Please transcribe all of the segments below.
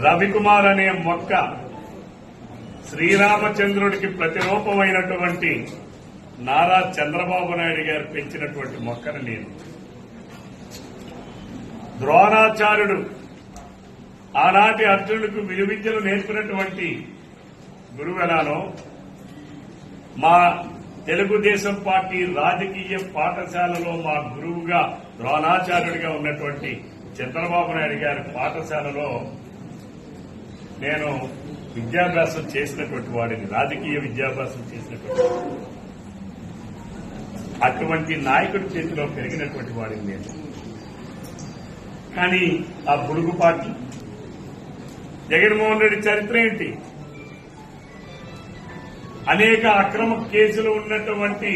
రవికుమార్ అనే మొక్క శ్రీరామచంద్రుడికి ప్రతిరూపమైనటువంటి నారా చంద్రబాబు నాయుడు గారు పెంచినటువంటి మొక్కను నేను. ద్రోణాచార్యుడు ఆనాటి అర్జునుడికి విలువిద్యలు నేర్పినటువంటి గురువెలానో మా తెలుగుదేశం పార్టీ రాజకీయ పాఠశాలలో మా గురువుగా ద్రోణాచార్యుడిగా ఉన్నటువంటి చంద్రబాబు నాయుడు గారి పాఠశాలలో నేను విద్యాభ్యాసం చేసినటువంటి వాడిని, రాజకీయ విద్యాభ్యాసం చేసినటువంటి అటువంటి నాయకుడి చేతిలో పెరిగినటువంటి వాడిని నేను. కానీ ఆ బుడుగు పార్టీ జగన్మోహన్ రెడ్డి చరిత్ర ఏంటి? అనేక అక్రమ కేసులు ఉన్నటువంటి,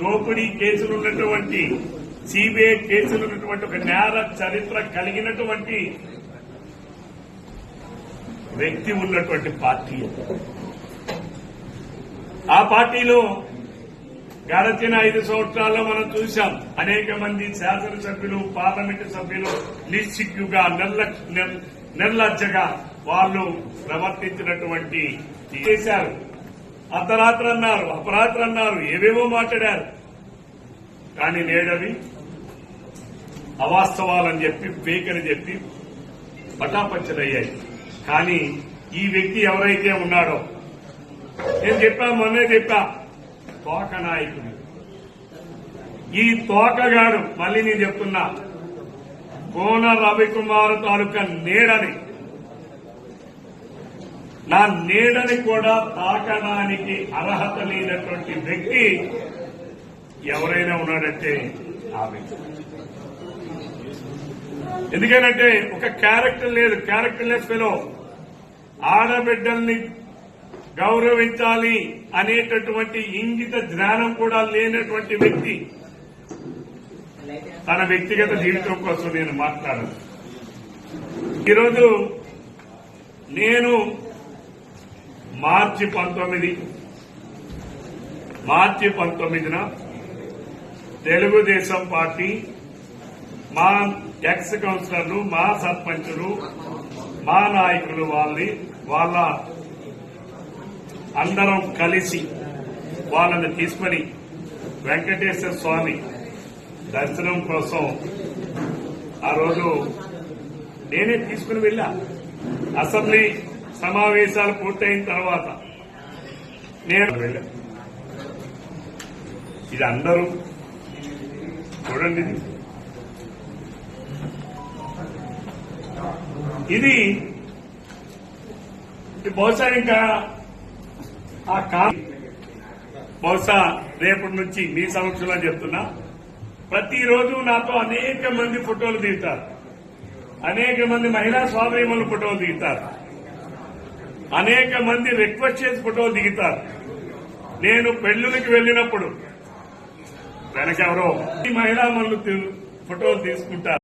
దోపిడీ కేసులు ఉన్నటువంటి, సిబిఐ కేసులు ఉన్నటువంటి ఒక నేర చరిత్ర కలిగినటువంటి వ్యక్తి ఉన్నటువంటి పార్టీ. ఆ పార్టీలో గడచిన 5 సంవత్సరాల్లో మనం చూశాం అనేక మంది శాసనసభ్యులు, పార్లమెంటు సభ్యులు నిస్సిగ్గుగా నిర్లజ్జగా వాళ్ళు ప్రవర్తించినటువంటి చేశారు. అర్ధరాత్రి అన్నారు, అపరాత్రి అన్నారు, ఏవేవో మాట్లాడారు. కానీ నేడవి అవాస్తవాలని చెప్పి, ఫేక్ అని చెప్పి పటాపంచలయ్యాయి. కానీ ఈ వ్యక్తి ఎవరైతే ఉన్నాడో, నేను మొన్నే చెప్పా, తోక నాయకుడు. ఈ తోకగాడు మళ్ళీ నేను చెప్తున్నా, కోన రవికుమార్ తాలూకా నీడని, నా నీడని కూడా తాకడానికి అర్హత లేనటువంటి వ్యక్తి ఎవరైనా ఉన్నాడంటే ఆ వ్యక్తి. ఎందుకంటే ఒక క్యారెక్టర్ లేదు, క్యారెక్టర్లెస్ ఫెలో. ఆడబిడ్డల్ని గౌరవించాలి అనేటటువంటి ఇంగిత జ్ఞానం కూడా లేనటువంటి వ్యక్తి. తన వ్యక్తిగత జీవితం కోసం నేను మాట్లాడను. ఈరోజు నేను మార్చి 19న తెలుగుదేశం పార్టీ మా ఎక్స్ కౌన్సిలర్లు, మా సర్పంచులు, మా నాయకులు వాళ్ళ అందరం కలిసి వాళ్ళని తీసుకుని వెంకటేశ్వర స్వామి దర్శనం కోసం ఆ రోజు నేనే తీసుకుని వెళ్ళా. అసెంబ్లీ సమావేశాలు పూర్తయిన తర్వాత నేను వెళ్ళా. ఇది అందరూ చూడండి, ఇది బహుశా ఇంకా బహుశా రేపటి నుంచి మీ సమక్షంలో చెప్తున్నా, ప్రతిరోజు నాతో అనేక మంది ఫోటోలు దిగుతారు, అనేక మంది మహిళా స్వాధీనులు ఫోటోలు దిగుతారు, అనేక మంది రిక్వెస్ట్ చేసి ఫోటోలు దిగుతారు. నేను పెళ్లికి వెళ్లినప్పుడు వెనకెవరో మహిళా మనులు ఫోటోలు తీసుకుంటారు.